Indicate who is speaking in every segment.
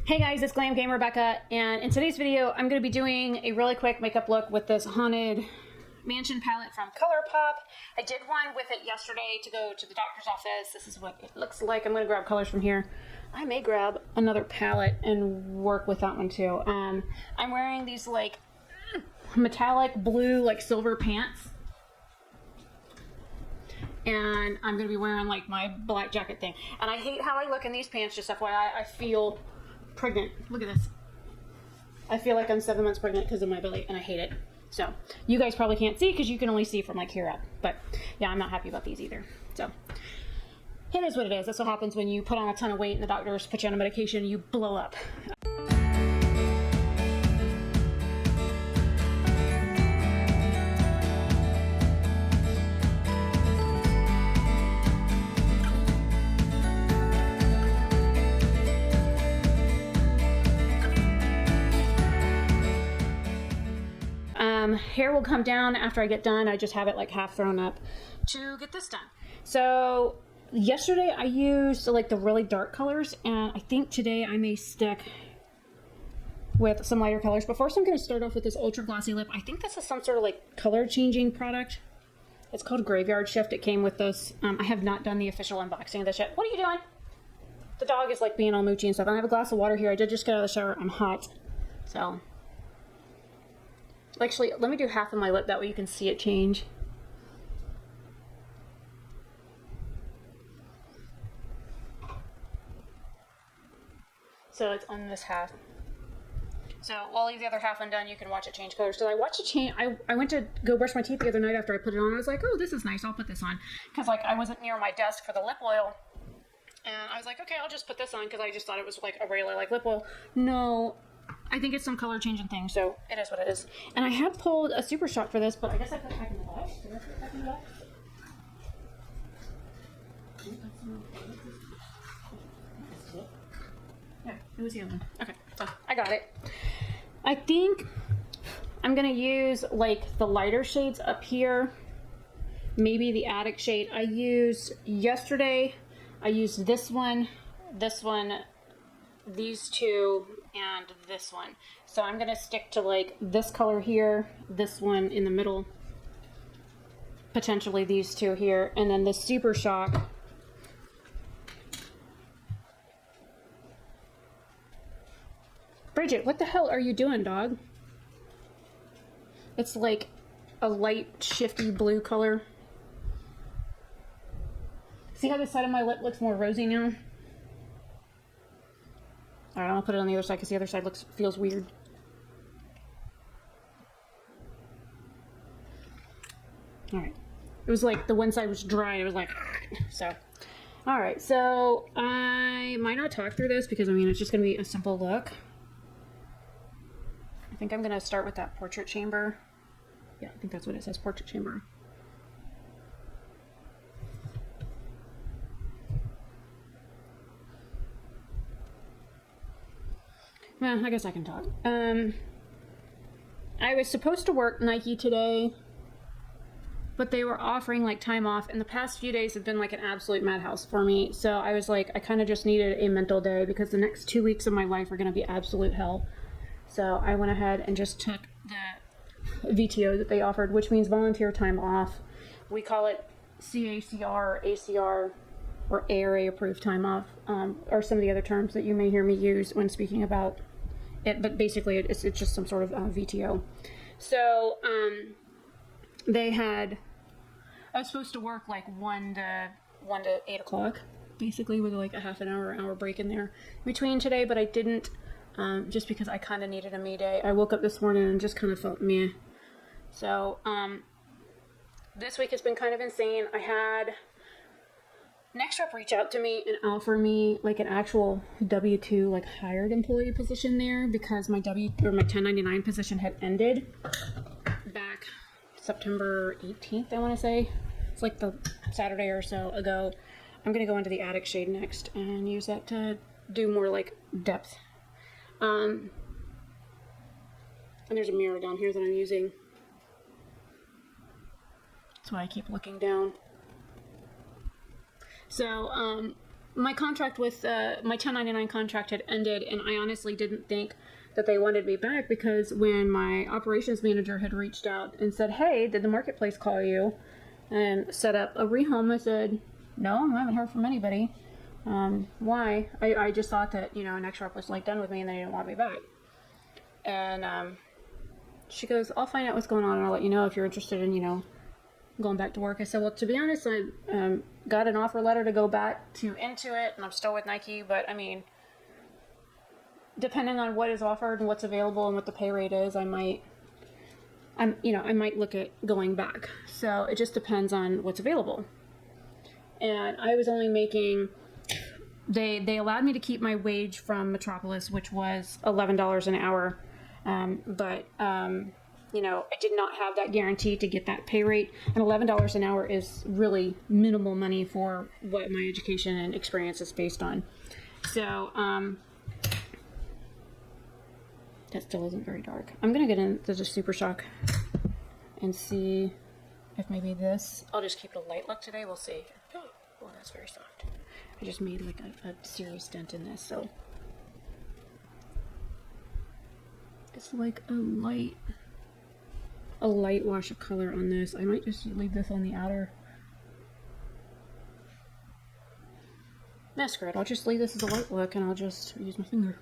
Speaker 1: Hey guys, it's Glam Gamer Rebecca, and in today's video, I'm going to be doing a really quick makeup look with this Haunted Mansion palette from Colourpop. I did one with it yesterday to go to the doctor's office. This is what it looks like. I'm going to grab colors from here. I may grab another palette and work with that one too. I'm wearing these like metallic blue, like silver pants. And I'm going to be wearing like my black jacket thing. And I hate how I look in these pants, just FYI. I feel pregnant. Look at this. I feel like I'm 7 months pregnant because of my belly, and I hate it. So you guys probably can't see because you can only see from like here up. But yeah, I'm not happy about these either. So it is what it is. That's what happens when you put on a ton of weight and the doctors put you on a medication, you blow up. Hair will come down after I get done. I just have it like half thrown up to get this done. So yesterday I used like the really dark colors, and I think today I may stick with some lighter colors. But first I'm going to start off with this ultra glossy lip. I think this is some sort of like color changing product. It's called Graveyard Shift. It came with this. I have not done the official unboxing of this yet. What are you doing? The dog is like being all moochy and stuff. I have a glass of water here. I did just get out of the shower. I'm hot. So actually, let me do half of my lip, that way you can see it change. So it's on this half. So while I leave the other half undone, you can watch it change colors. So I watched it change. I went to go brush my teeth the other night after I put it on. I was like, oh, this is nice. I'll put this on. Because like I wasn't near my desk for the lip oil. And I was like, okay, I'll just put this on because I just thought it was like a regular like lip oil. No. I think it's some color changing thing, so it is what it is. And I had pulled a super shot for this, but I guess I put it back in the box. Did I put it back in the box? Yeah, it was the other one. Okay, so I got it. I think I'm going to use like the lighter shades up here. Maybe the Attic shade I used yesterday. I used this one, these two, and this one. So I'm gonna stick to like this color here, this one in the middle, potentially these two here, and then the Super Shock. Bridget, what the hell are you doing, dog? It's like a light shifty blue color. See how the side of my lip looks more rosy now? Alright, I'm gonna put it on the other side because the other side feels weird. Alright. It was like the one side was dry and it was like, so. Alright, so I might not talk through this because I mean it's just gonna be a simple look. I think I'm gonna start with that portrait chamber. Yeah, I think that's what it says, portrait chamber. Well, I guess I can talk. I was supposed to work Nike today, but they were offering like time off, and the past few days have been like an absolute madhouse for me. So I was like, I kind of just needed a mental day because the next 2 weeks of my life are going to be absolute hell. So I went ahead and just took the VTO that they offered, which means volunteer time off. We call it CACR, ACR, or ARA approved time off, or some of the other terms that you may hear me use when speaking about it, but basically it's just some sort of VTO. So I was supposed to work like 1 to 8 o'clock, basically with like a half an hour break in there between today, but I didn't, just because I kind of needed a me day. I woke up this morning and just kind of felt meh. So this week has been kind of insane. I had Next Rep reach out to me and offer me like an actual W-2 like hired employee position there because my my 1099 position had ended back September 18th, I want to say. It's like the Saturday or so ago. I'm going to go into the Attic shade next and use that to do more like depth. And there's a mirror down here that I'm using. That's why I keep looking down. So, my contract with my 1099 contract had ended, and I honestly didn't think that they wanted me back, because when my operations manager had reached out and said, hey, did the marketplace call you and set up a rehome, I said, no, I haven't heard from anybody. Why? I just thought that, next rep was like done with me and they didn't want me back. And she goes, I'll find out what's going on and I'll let you know if you're interested in, going back to work. I said, well, to be honest, I got an offer letter to go back to Intuit, and I'm still with Nike, but I mean, depending on what is offered and what's available and what the pay rate is, I might look at going back. So it just depends on what's available. And I was only making, they allowed me to keep my wage from Metropolis, which was $11 an hour. But I did not have that guarantee to get that pay rate. And $11 an hour is really minimal money for what my education and experience is based on. So, that still isn't very dark. I'm going to get into the Super Shock and see if maybe this, I'll just keep it a light look today. We'll see. Oh, that's very soft. I just made like a serious dent in this, so it's like a light wash of color on this. I might just leave this on the outer. Screw it. I'll just leave this as a light look and I'll just use my finger.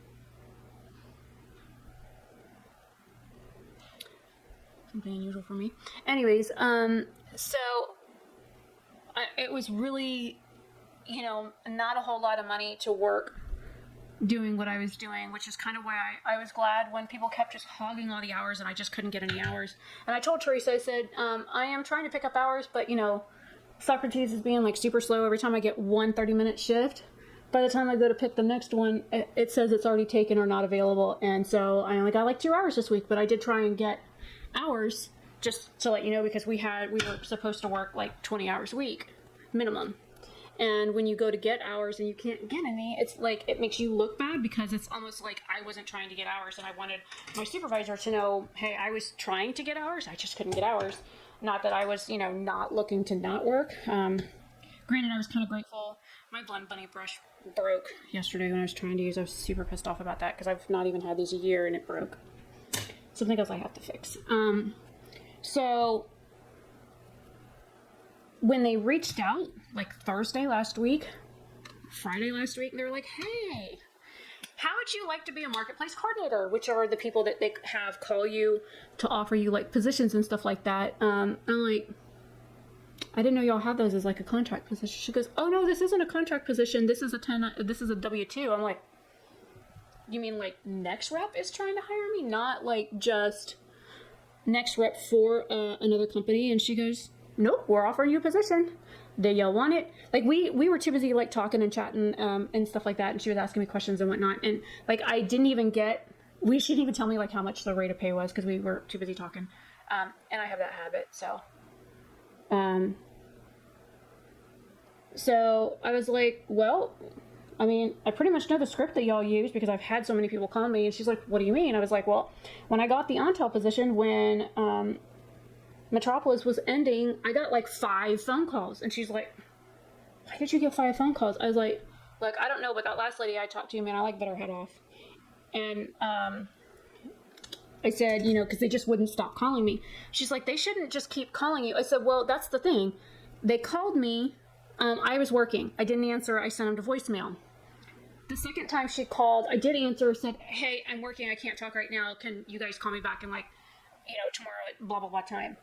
Speaker 1: Something unusual for me. Anyways, so it was really, not a whole lot of money to work doing what I was doing, which is kind of why I was glad when people kept just hogging all the hours and I just couldn't get any hours. And I told Teresa, I said, I am trying to pick up hours, but Socrates is being like super slow. Every time I get one 30-minute shift, by the time I go to pick the next one, it says it's already taken or not available. And so I only got like 2 hours this week, but I did try and get hours, just to let you know, because we were supposed to work like 20 hours a week minimum. And when you go to get hours and you can't get any, it's like, it makes you look bad, because it's almost like I wasn't trying to get hours and I wanted my supervisor to know, hey, I was trying to get hours, I just couldn't get hours. Not that I was, not looking to not work. Granted, I was kind of grateful. My Blend Bunny brush broke yesterday when I was trying to use. I was super pissed off about that, because I've not even had these a year and it broke. Something else I have to fix. So when they reached out, like Thursday last week, Friday last week, they were like, hey, how would you like to be a marketplace coordinator? Which are the people that they have call you to offer you like positions and stuff like that. I'm like, I didn't know y'all had those as like a contract position. She goes, oh no, this isn't a contract position. This is a W-2. I'm like, you mean like Next Rep is trying to hire me? Not like just Next Rep for another company? And she goes, nope, we're offering you a position. Do y'all want it? Like we were too busy like talking and chatting and stuff like that. And she was asking me questions and whatnot. And like I didn't even she didn't even tell me like how much the rate of pay was, because we were too busy talking. And I have that habit. So I was like, well, I mean, I pretty much know the script that y'all use, because I've had so many people call me. And she's like, what do you mean? I was like, well, when I got the Ontel position, when Metropolis was ending, I got like 5 phone calls. And she's like, why did you get 5 phone calls? I was like, look, I don't know, but that last lady I talked to, man, I like better head off. And I said, because they just wouldn't stop calling me. She's like, they shouldn't just keep calling you. I said, well, that's the thing. They called me. I was working. I didn't answer. I sent them to voicemail. The second time she called, I did answer, said, hey, I'm working. I can't talk right now. Can you guys call me back in like, tomorrow at blah, blah, blah time.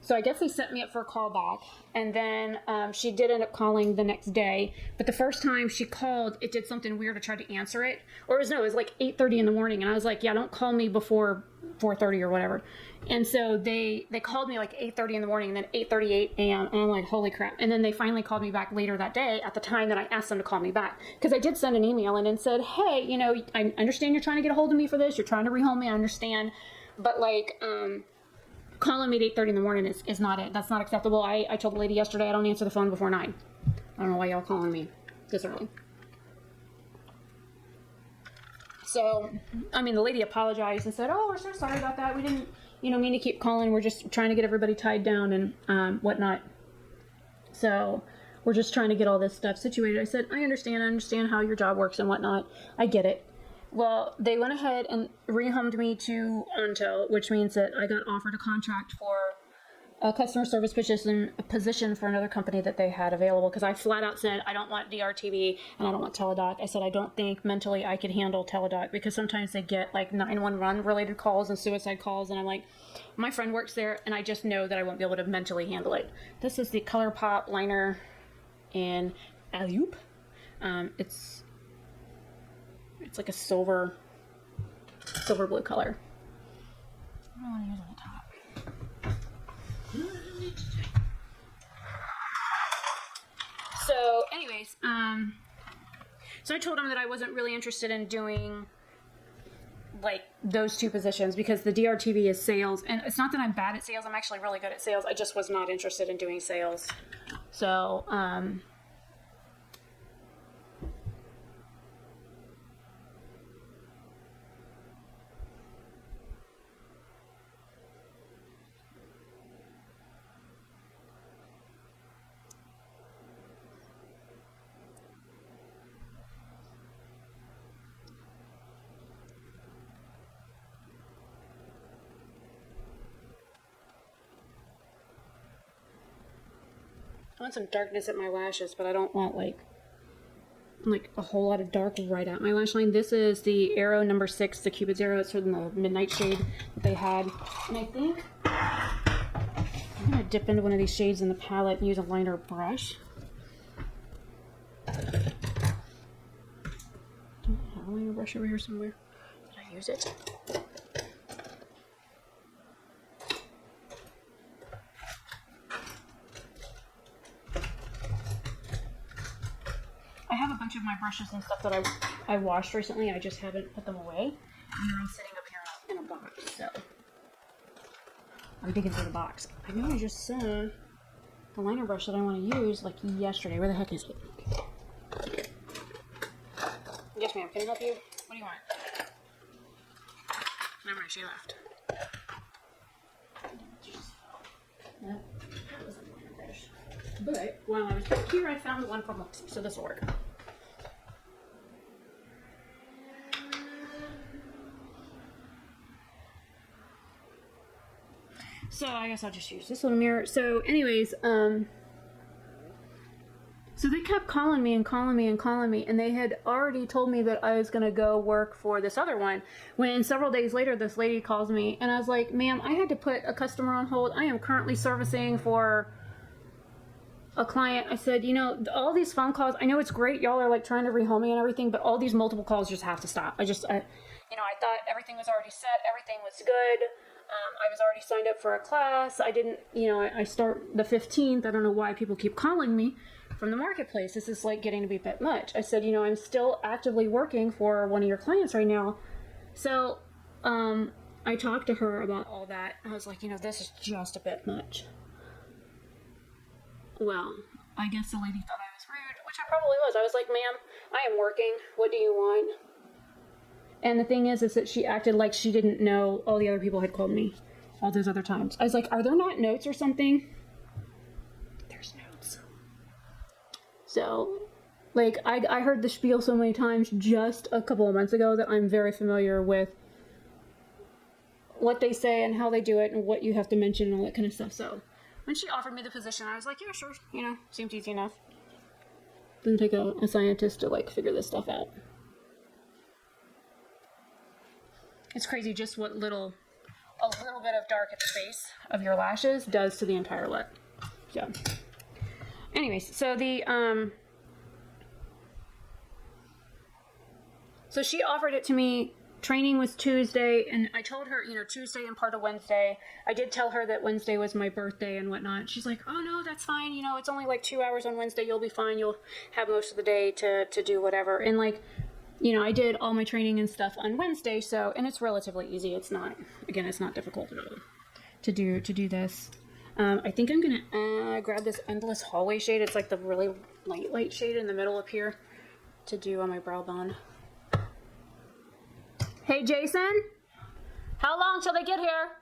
Speaker 1: So I guess they set me up for a call back. And then she did end up calling the next day. But the first time she called, it did something weird. I tried to answer it. Or it was like 8:30 in the morning. And I was like, yeah, don't call me before 4:30 or whatever. And so they called me like 8:30 in the morning, and then 8:38 a.m. And I'm like, holy crap. And then they finally called me back later that day at the time that I asked them to call me back. Because I did send an email and said, hey, I understand you're trying to get a hold of me for this. You're trying to rehome me. I understand. But like, calling me at 8:30 in the morning is not it. That's not acceptable. I told the lady yesterday I don't answer the phone before 9. I don't know why y'all calling me this early. So, I mean, the lady apologized and said, oh, we're so sorry about that. We didn't, mean to keep calling. We're just trying to get everybody tied down and whatnot. So, we're just trying to get all this stuff situated. I said, I understand how your job works and whatnot. I get it. Well, they went ahead and rehomed me to Ontel, which means that I got offered a contract for a customer service position for another company that they had available, because I flat out said I don't want DRTV and I don't want teledoc. I said I don't think mentally I could handle teledoc, because sometimes they get like 911 related calls and suicide calls, and I'm like, my friend works there and I just know that I won't be able to mentally handle it. This is the Colourpop liner in Alley-oop. It's like a silver blue color. I don't want to use it on the top. So anyways, so I told him that I wasn't really interested in doing like those two positions, because the DRTV is sales, and it's not that I'm bad at sales. I'm actually really good at sales. I just was not interested in doing sales. So, I want some darkness at my lashes, but I don't want like a whole lot of dark right at my lash line. This is the Arrow number 6, the Cupid's Arrow. It's from the midnight shade that they had. And I think I'm going to dip into one of these shades in the palette and use a liner brush. Do I have a liner brush over here somewhere? Did I use it? I have a bunch of my brushes and stuff that I washed recently. I just haven't put them away. And they're all sitting up here in a box, so I'm digging through the box. I know I just saw the liner brush that I want to use like yesterday. Where the heck is it? Yes, ma'am. Can I help you? What do you want? Never mind, she left. That was a liner brush. But while I was back here, I found one from Lexi, so this will work. So I guess I'll just use this little mirror. So anyways, so they kept calling me, and they had already told me that I was going to go work for this other one, when several days later this lady calls me, and I was like, ma'am, I had to put a customer on hold. I am currently servicing for a client. I said, you know, all these phone calls, I know it's great, y'all are like trying to rehome me and everything, but all these multiple calls just have to stop. I thought everything was already set, everything was good. I was already signed up for a class. I didn't, I start the 15th. I don't know why people keep calling me from the marketplace. This is like getting to be a bit much. I said, I'm still actively working for one of your clients right now. So, I talked to her about all that. I was like, this is just a bit much. Well, I guess the lady thought I was rude, which I probably was. I was like, ma'am, I am working. What do you want? And the thing is that she acted like she didn't know all the other people had called me all those other times. I was like, are there not notes or something? There's notes. So, like, I heard the spiel so many times just a couple of months ago that I'm very familiar with what they say and how they do it and what you have to mention and all that kind of stuff. So, when she offered me the position, I was like, yeah, sure. Seems easy enough. Doesn't take a scientist to, like, figure this stuff out. It's crazy just what a little bit of dark at the base of your lashes does to the entire look. So, anyways, so so she offered it to me. Training was Tuesday, and I told her, Tuesday and part of Wednesday. I did tell her that Wednesday was my birthday and whatnot. She's like, oh no, that's fine. It's only like 2 hours on Wednesday. You'll be fine. You'll have most of the day to do whatever. And like, I did all my training and stuff on Wednesday, and it's relatively easy. It's not difficult at all to do this. I think I'm gonna grab this Endless Hallway shade. It's like the really light shade in the middle up here to do on my brow bone. Hey, Jason, how long till they get here?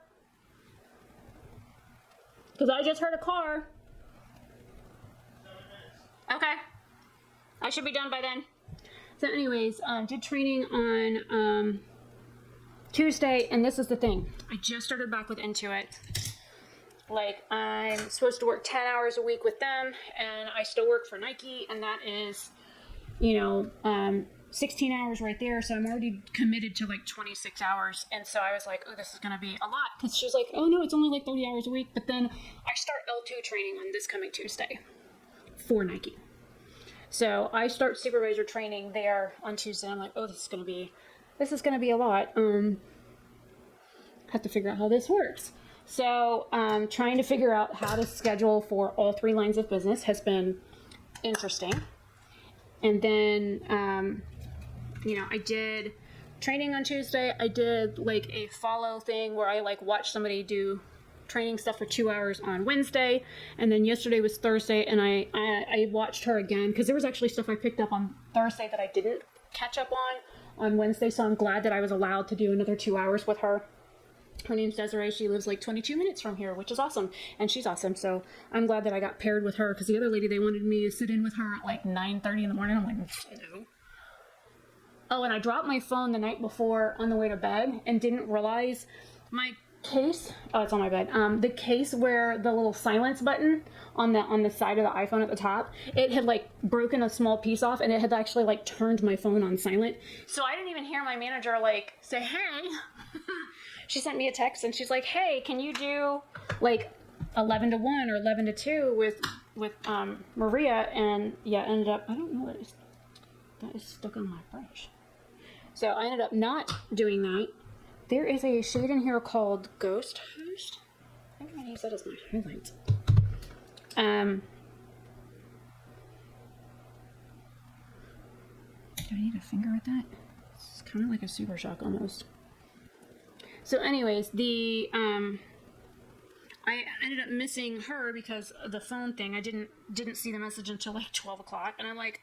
Speaker 1: Because I just heard a car. Okay. I should be done by then. So anyways, did training on Tuesday, and this is the thing. I just started back with Intuit. Like, I'm supposed to work 10 hours a week with them, and I still work for Nike, and that is, 16 hours right there, so I'm already committed to like 26 hours, and so I was like, oh, this is going to be a lot, because she was like, oh no, it's only like 30 hours a week, but then I start L2 training on this coming Tuesday for Nike. So I start supervisor training there on Tuesday. I'm like, oh, this is going to be a lot. Have to figure out how this works. So trying to figure out how to schedule for all 3 lines of business has been interesting. And then, I did training on Tuesday. I did like a follow thing where I like watched somebody do training stuff for 2 hours on Wednesday, and then yesterday was Thursday, and I watched her again because there was actually stuff I picked up on Thursday that I didn't catch up on Wednesday, so I'm glad that I was allowed to do another 2 hours with her. Her name's Desiree. She lives like 22 minutes from here, which is awesome, and she's awesome, so I'm glad that I got paired with her, because the other lady, they wanted me to sit in with her at like 9:30 in the morning. I'm like, no. Oh, and I dropped my phone the night before on the way to bed and didn't realize my case. Oh, it's on my bed. The case where the little silence button on the side of the iPhone at the top, it had like broken a small piece off, and it had actually like turned my phone on silent. So I didn't even hear my manager like say, hey. She sent me a text and she's like, hey, can you do like 11 to 1 or 11 to 2 with Maria? And yeah, ended up, I don't know what that is stuck on my brush. So I ended up not doing that. There is a shade in here called Ghost Host. I think I'm gonna use that as my highlight. Do I need a finger with that? It's kind of like a Super Shock almost. So anyways, I ended up missing her because of the phone thing. I didn't see the message until like 12 o'clock, and I'm like,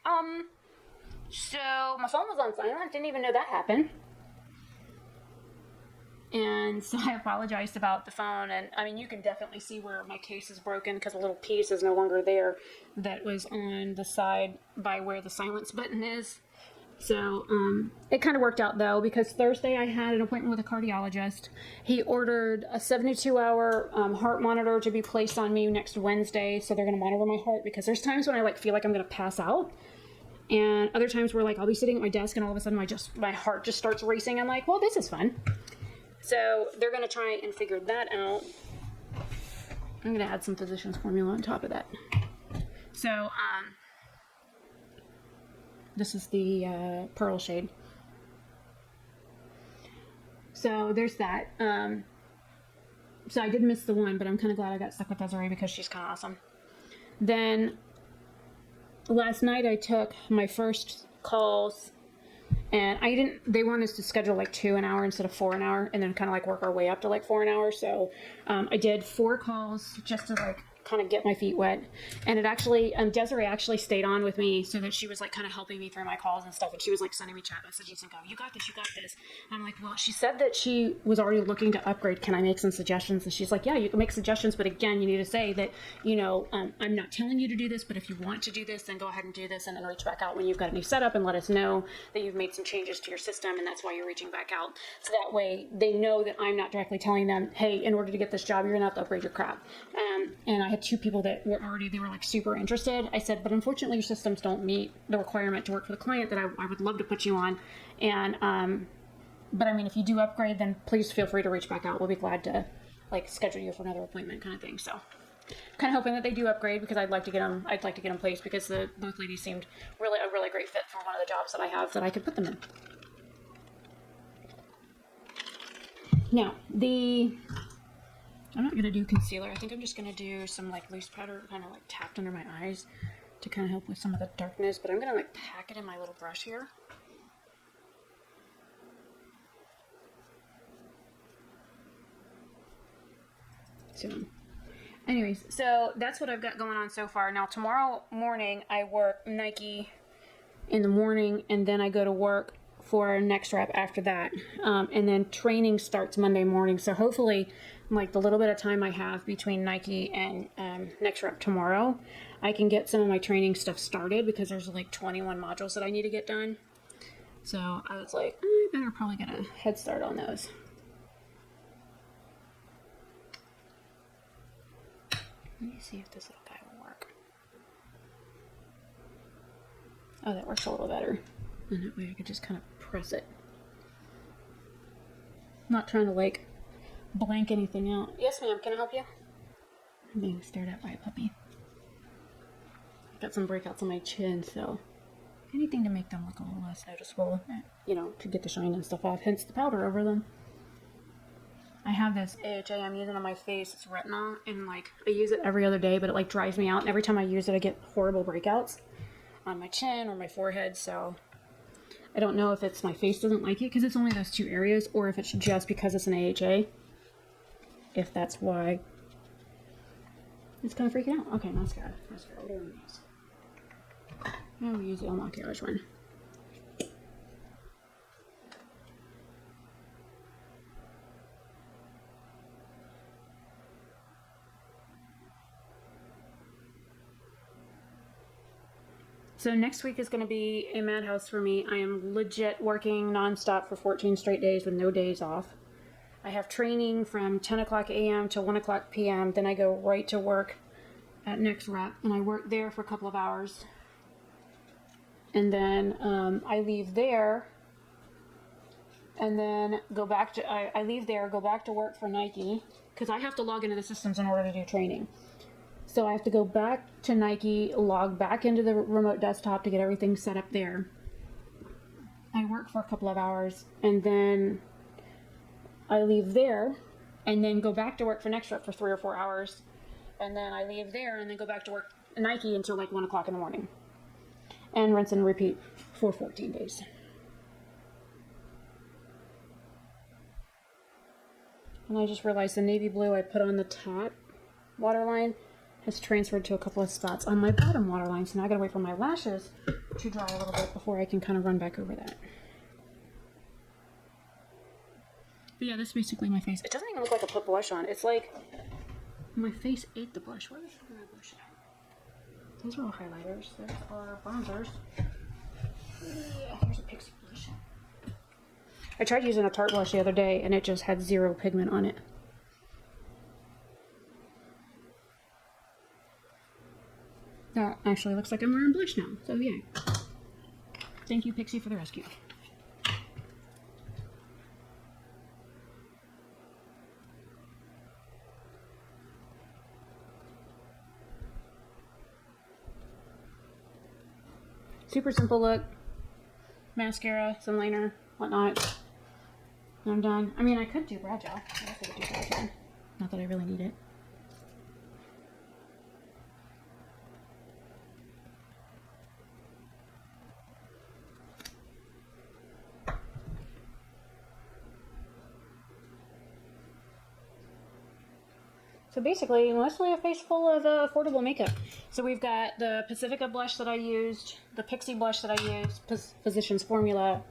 Speaker 1: so my phone was on silent. Didn't even know that happened. And so I apologized about the phone, and I mean, you can definitely see where my case is broken because a little piece is no longer there that was on the side by where the silence button is. So it kind of worked out though, because Thursday I had an appointment with a cardiologist. He ordered a 72-hour heart monitor to be placed on me next Wednesday, so they're going to monitor my heart, because there's times when I like feel like I'm going to pass out, and other times where like I'll be sitting at my desk and all of a sudden my heart just starts racing. I'm like, well, this is fun. So they're going to try and figure that out. I'm going to add some physician's formula on top of that. So this is the pearl shade. So there's that. So I did miss the one, but I'm kind of glad I got stuck with Desiree because she's kind of awesome. Then last night I took my first calls, and they want us to schedule like 2 an hour instead of 4 an hour, and then kind of like work our way up to like 4 an hour. So I did 4 calls just to like kind of get my feet wet. And it actually, Desiree actually stayed on with me so that she was like kind of helping me through my calls and stuff. And she was like sending me chat messages and go, you got this, you got this. And I'm like, well, she said that she was already looking to upgrade. Can I make some suggestions? And she's like, yeah, you can make suggestions. But again, you need to say that, I'm not telling you to do this, but if you want to do this, then go ahead and do this. And then reach back out when you've got a new setup and let us know that you've made some changes to your system. And that's why you're reaching back out. So that way they know that I'm not directly telling them, hey, in order to get this job, you're going to have to upgrade your crap. And I had 2 people that were like super interested. I said, but unfortunately your systems don't meet the requirement to work for the client that I would love to put you on. And, but I mean, if you do upgrade, then please feel free to reach back out. We'll be glad to like schedule you for another appointment kind of thing. So kind of hoping that they do upgrade, because I'd like to get them placed, because both ladies seemed a really great fit for one of the jobs that I have that I could put them in. Now, I'm not going to do concealer. I think I'm just going to do some like loose powder kind of like tapped under my eyes to kind of help with some of the darkness. But I'm going to like pack it in my little brush here. So anyways, so that's what I've got going on so far. Now tomorrow morning I work Nike in the morning, and then I go to work for next rep after that. And then training starts Monday morning. So hopefully, like the little bit of time I have between Nike and next rep tomorrow, I can get some of my training stuff started because there's like 21 modules that I need to get done. So I was like, I better probably get a head start on those. Let me see if this little guy will work. Oh, that works a little better. And that way I could just kind of press it. I'm not trying to like blank anything out. Yes, ma'am, can I help you? I'm being stared at by a puppy. I got some breakouts on my chin, so anything to make them look a little less noticeable, you know, to get the shine and stuff off, hence the powder over them. I have this AHA I'm using on my face, it's retinol, and like I use it every other day, but it like dries me out, and every time I use it I get horrible breakouts on my chin or my forehead, so I don't know if it's my face doesn't like it because it's only those two areas, or if it's just because it's an AHA, if that's why it's kind of freaking out. Okay, mascara, what do we use? I'll use the Maquillage one. So next week is going to be a madhouse for me. I am legit working nonstop for 14 straight days with no days off. I have training from 10 o'clock a.m. to 1 o'clock p.m. Then I go right to work at Next Rep, and I work there for a couple of hours. And then I leave there, and then go back to, I leave there, go back to work for Nike, because I have to log into the systems in order to do training. So I have to go back to Nike, log back into the remote desktop to get everything set up there. I work for a couple of hours, and then I leave there, and then go back to work for Next Rep for 3 or 4 hours, and then I leave there, and then go back to work at Nike until like 1 o'clock in the morning. And rinse and repeat for 14 days. And I just realized the navy blue I put on the top waterline has transferred to a couple of spots on my bottom waterline. So now I gotta wait for my lashes to dry a little bit before I can kind of run back over that. But yeah, that's basically my face. It doesn't even look like I put blush on. It's like my face ate the blush. Where the fuck is my blush at? Those are all highlighters. Those are bronzers. Yeah, here's a Pixie blush. I tried using a Tarte blush the other day, and it just had 0 pigment on it. That actually looks like I'm wearing blush now, so yeah. Thank you, Pixie, for the rescue. Super simple look. Mascara, some liner, whatnot. And I'm done. I mean, I could do brow gel. I guess I could do brow gel. Not that I really need it. So basically, mostly a face full of affordable makeup. So we've got the Pacifica blush that I used, the Pixie blush that I used, Physicians Formula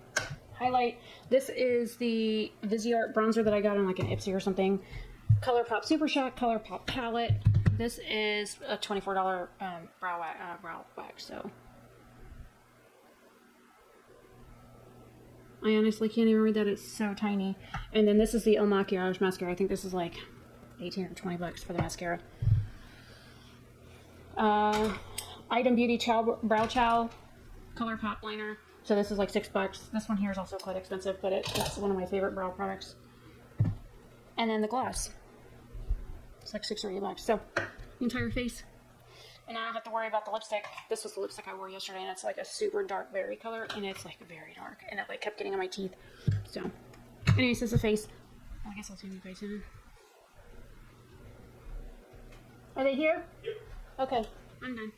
Speaker 1: highlight. This is the Viseart bronzer that I got on like an Ipsy or something. Colourpop Super Shock Colourpop palette. This is a $24 brow wax. So I honestly can't even read that. It's so tiny. And then this is the Il Maquillage mascara. I think this is like 18 or 20 bucks for the mascara. Item Beauty Brow Chow Colourpop liner. So this is like 6 bucks. This one here is also quite expensive, but it's one of my favorite brow products. And then the gloss. It's like 6 or 8 bucks. So the entire face. And I don't have to worry about the lipstick. This was the lipstick I wore yesterday, and it's like a super dark berry color, and it's like very dark, and it like kept getting on my teeth. So, anyways, this is the face. Well, I guess I'll see my face in. Are they here? Yep. Okay, I'm done.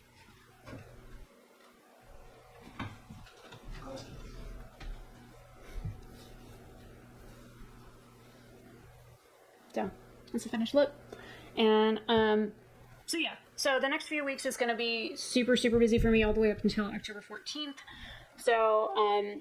Speaker 1: So, that's a finished look. And, so the next few weeks is going to be super, super busy for me all the way up until October 14th. So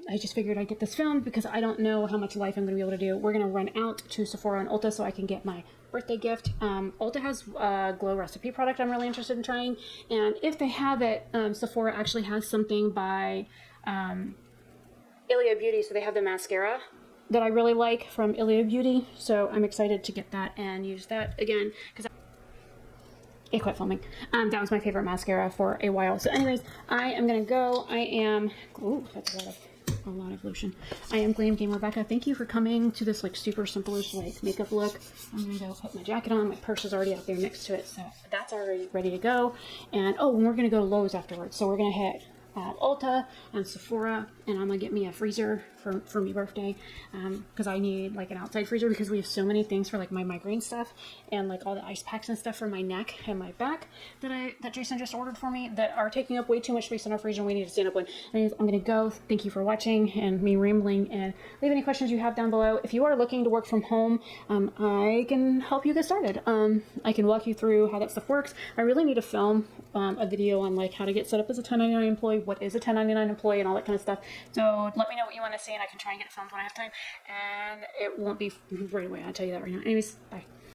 Speaker 1: I just figured I'd get this filmed because I don't know how much life I'm going to be able to do. We're going to run out to Sephora and Ulta so I can get my birthday gift. Ulta has a Glow Recipe product I'm really interested in trying. And if they have it, Sephora actually has something by Ilia Beauty. So they have the mascara that I really like from Ilia Beauty. So I'm excited to get that and use that again because it quit filming. That was my favorite mascara for a while. So anyways, I am gonna go. I am, ooh, that's a lot of lotion. I am Glam Game Rebecca. Thank you for coming to this like super simplest like makeup look. I'm gonna go put my jacket on. My purse is already out there next to it, so that's already ready to go. And oh, and we're gonna go to Lowe's afterwards. So we're gonna hit Ulta and Sephora, and I'm gonna get me a freezer for my birthday because I need like an outside freezer because we have so many things for like my migraine stuff and like all the ice packs and stuff for my neck and my back that Jason just ordered for me that are taking up way too much space in our freezer and we need to stand up one. Anyways, I'm gonna go. Thank you for watching and me rambling, and leave any questions you have down below. If you are looking to work from home, I can help you get started. I can walk you through how that stuff works. I really need to film a video on like how to get set up as a 1099 employee, what is a 1099 employee, and all that kind of stuff. So let me know what you want to see and I can try and get it filmed when I have time, and it won't be right away, I'll tell you that right now. Anyways, bye.